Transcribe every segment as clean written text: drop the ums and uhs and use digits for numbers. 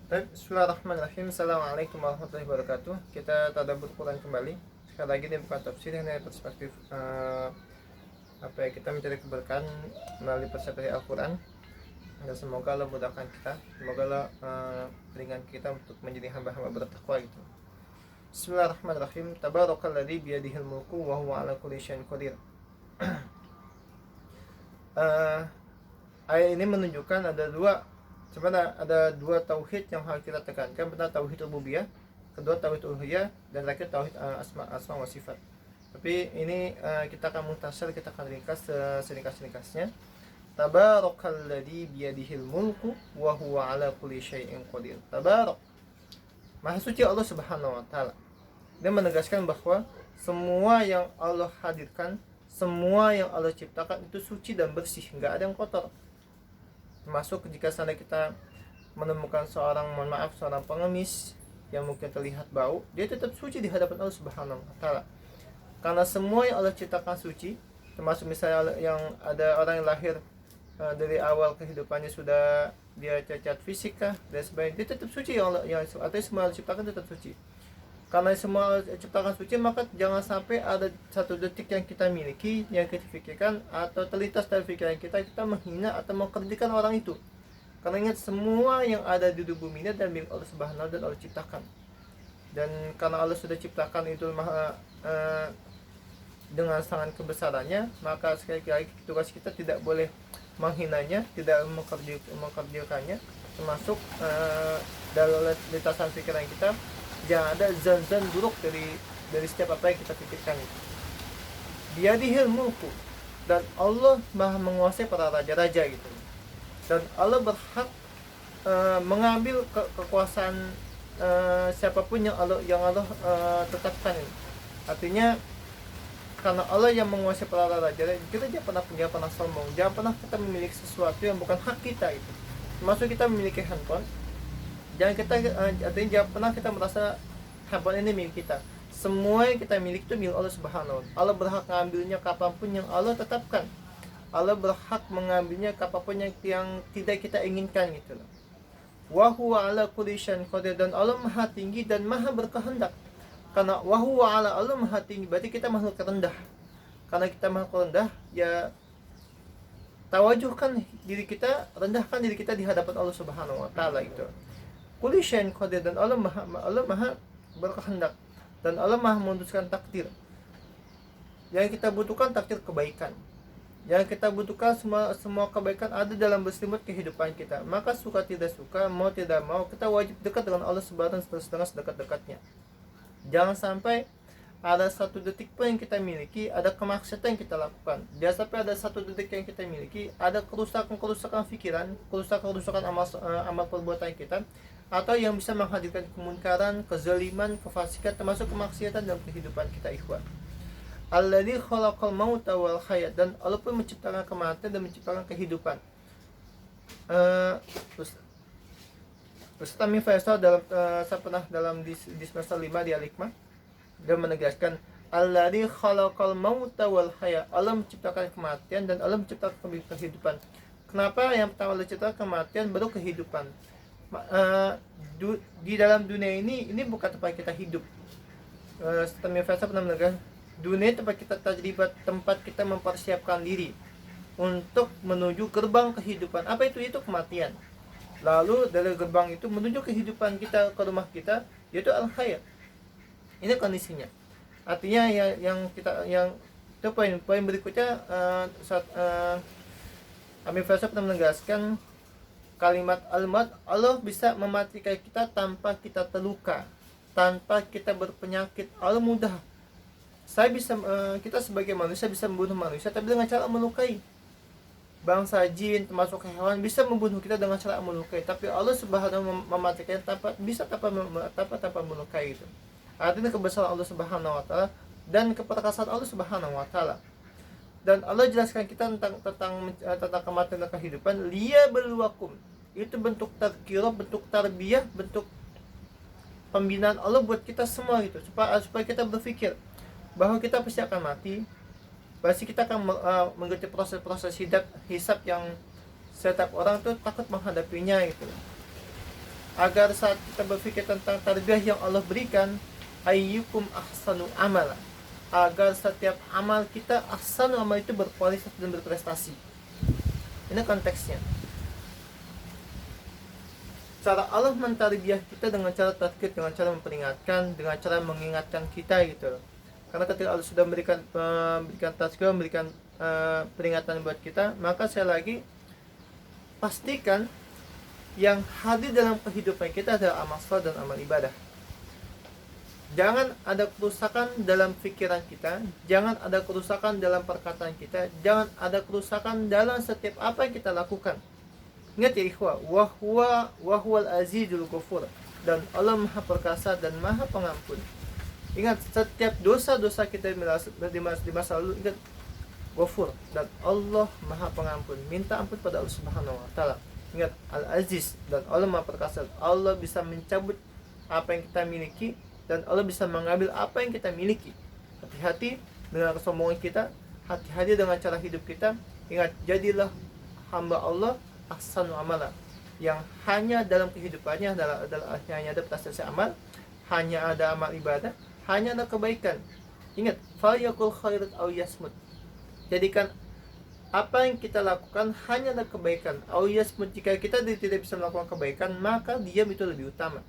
Bismillahirrahmanirrahim. Assalamualaikum warahmatullahi wabarakatuh. Kita tadabbur Quran kembali. Sekali lagi ini bukan tafsir, hanya perspektif kita mencari keberkahan melalui perspektif Al-Quran. Dan semoga Allah mudahkan kita, semoga Allah berikan kita untuk menjadi hamba-hamba bertakwa gitu. Bismillahirrahmanirrahim. Tabarakalladzi biyadihil mulku wa huwa ala kulli syai'in qadir. Ayat ini menunjukkan sebenarnya ada dua tauhid yang harus kita tekankan. Pertama tauhid rububiyah, kedua tauhid uluhiyah, dan terakhir tauhid asma wa sifat. Tapi ini kita akan mukhtasar, kita akan ringkas seringkas-ringkasnya. Tabarakalladzi biyadihil mulku wa huwa ala kulli syai'in qadir. Tabarak, Maha suci Allah Subhanahu wa taala. Dia menegaskan bahwa semua yang Allah hadirkan, semua yang Allah ciptakan itu suci dan bersih, enggak ada yang kotor. Termasuk jika sana kita menemukan seorang pengemis yang mungkin terlihat bau, dia tetap suci di hadapan Allah Subhanahu wa taala. Karena semua yang Allah ciptakan suci, termasuk misalnya yang ada orang yang lahir dari awal kehidupannya sudah dia cacat fisik dan sebagainya, dia tetap suci. Artinya semua yang diciptakan tetap suci. Karena semua ciptakan suci, maka jangan sampai ada satu detik yang kita miliki, yang kita pikirkan atau terlintas dari pikiran kita menghina atau mengkerdilkan orang itu. Karena ingat, semua yang ada di bumi ini dan milik Allah Subhanahu dan Allah ciptakan. Dan karena Allah sudah ciptakan itu dengan sangat kebesarannya, maka sekali lagi tugas kita tidak boleh menghinanya, tidak mengkerdilkannya, termasuk dalam lintasan pikiran kita jangan ada zan-zan buruk dari setiap apa yang kita pikirkan itu. Biyadihil mulku, dan Allah Maha menguasai para raja-raja gitu. Dan Allah berhak mengambil kekuasaan siapapun yang Allah tetapkan ini. Artinya karena Allah yang menguasai para raja, kita jangan pernah sombong, jangan pernah kita memiliki sesuatu yang bukan hak kita itu. Termasuk kita memiliki handphone, jangan pernah kita merasa handphone ini milik kita. Semua yang kita miliki itu milik Allah Subhanahu. Allah berhak mengambilnya kapanpun yang Allah tetapkan. Allah berhak mengambilnya kapanpun yang tidak kita inginkan gitu loh. Wa huwa ala kulli syai'in qadir, dan Allah Maha tinggi dan Maha berkehendak. Karena wa huwa ala, Allah Maha tinggi, berarti kita makhluk rendah. Karena kita makhluk rendah, ya tawajuhkan diri kita, rendahkan diri kita di hadapan Allah Subhanahu wa taala gitu. Kulli syai'in qadir, dan Allah Maha berkehendak, dan Allah Maha memutuskan takdir. Yang kita butuhkan takdir kebaikan. Yang kita butuhkan semua kebaikan ada dalam berselimut kehidupan kita. Maka suka tidak suka, mau tidak mau, kita wajib dekat dengan Allah Subhanahu dengan sedekat-dekatnya. Jangan sampai ada satu detik pun yang kita miliki ada kemaksiatan yang kita lakukan. Jangan sampai ada satu detik yang kita miliki ada kerusakan pikiran, kerusakan amal perbuatan kita, atau yang bisa menghadirkan kemunkaran, kezaliman, kefasikan, termasuk kemaksiatan dalam kehidupan kita, ikhwan. Alladzi khalaqal mauta wal hayat, dan Allah pun menciptakan kematian dan menciptakan kehidupan. Ustaz Amin Faisal saya pernah di semester 5 di Al-Hikmah, dia menegaskan alladzi khalaqal mauta wal hayat, Allah menciptakan kematian dan Allah menciptakan kehidupan. Kenapa yang pertama Allah ciptakan kematian baru kehidupan? Di dalam dunia ini bukan tempat kita hidup. Ustaz Amin Faisal pernah menegaskan, dunia tempat kita tajribat, tempat kita mempersiapkan diri untuk menuju gerbang kehidupan. Apa itu? Itu kematian. Lalu dari gerbang itu menuju kehidupan kita, ke rumah kita, yaitu al-hayat. Ini kondisinya. Artinya yang itu poin berikutnya, Amin Faisal pernah menegaskan kalimat al-maut, Allah bisa mematikan kita tanpa kita terluka, tanpa kita berpenyakit. Allah mudah. Kita sebagai manusia bisa membunuh manusia, tapi dengan cara melukai. Bangsa jin termasuk hewan bisa membunuh kita dengan cara melukai, tapi Allah Subhanahu mematikan tanpa melukai itu. Artinya kebesaran Allah Subhanahu wa taala dan keperkasaan Allah Subhanahu wa taala. Dan Allah jelaskan kita tentang kematian dan kehidupan, liyabluwakum. Itu bentuk tazkirah, bentuk tarbiyah, bentuk pembinaan Allah buat kita semua gitu, supaya kita berpikir bahwa kita pasti akan mati, pasti kita akan mengikuti proses hisab yang setiap orang tuh takut menghadapinya gitu. agar saat kita berpikir tentang tarbiyah yang Allah berikan, ayyukum ahsanu amala, agar setiap amal kita, ahsanu amal itu berkualitas dan berprestasi. Ini konteksnya. Cara Allah mentarbiyah kita dengan cara tazkir, dengan cara memperingatkan, dengan cara mengingatkan kita gitu loh. Karena ketika Allah sudah memberikan tazkir, memberikan peringatan buat kita, maka saya lagi pastikan yang hadir dalam kehidupan kita adalah amal saleh dan amal ibadah. Jangan ada kerusakan dalam pikiran kita, jangan ada kerusakan dalam perkataan kita, jangan ada kerusakan dalam setiap apa yang kita lakukan. Ingat ya ikhwah, wahwal azizul ghafur, dan Allah Maha Perkasa dan Maha Pengampun. Ingat, setiap dosa-dosa kita di masa lalu, ingat Ghafur, dan Allah Maha Pengampun. Minta ampun pada Allah Subhanahu wa taala. Ingat, Al-Aziz, dan Allah Maha Perkasa. Allah bisa mencabut apa yang kita miliki, dan Allah bisa mengambil apa yang kita miliki. Hati-hati dengan kesombongan kita, hati-hati dengan cara hidup kita. Ingat, jadilah hamba Allah ahsanu amala, yang hanya dalam kehidupannya adalah hanya ada prestasi amal, hanya ada amal ibadah, hanya ada kebaikan. Ingat, falyakul khairat aw yasmut. Jadikan apa yang kita lakukan hanya ada kebaikan. Aw yasmut, jika kita tidak bisa melakukan kebaikan, maka diam itu lebih utama.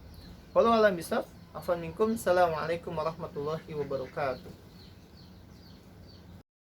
Wallahu a'lam bishawab. Afwan minkum. Assalamualaikum warahmatullahi wabarakatuh.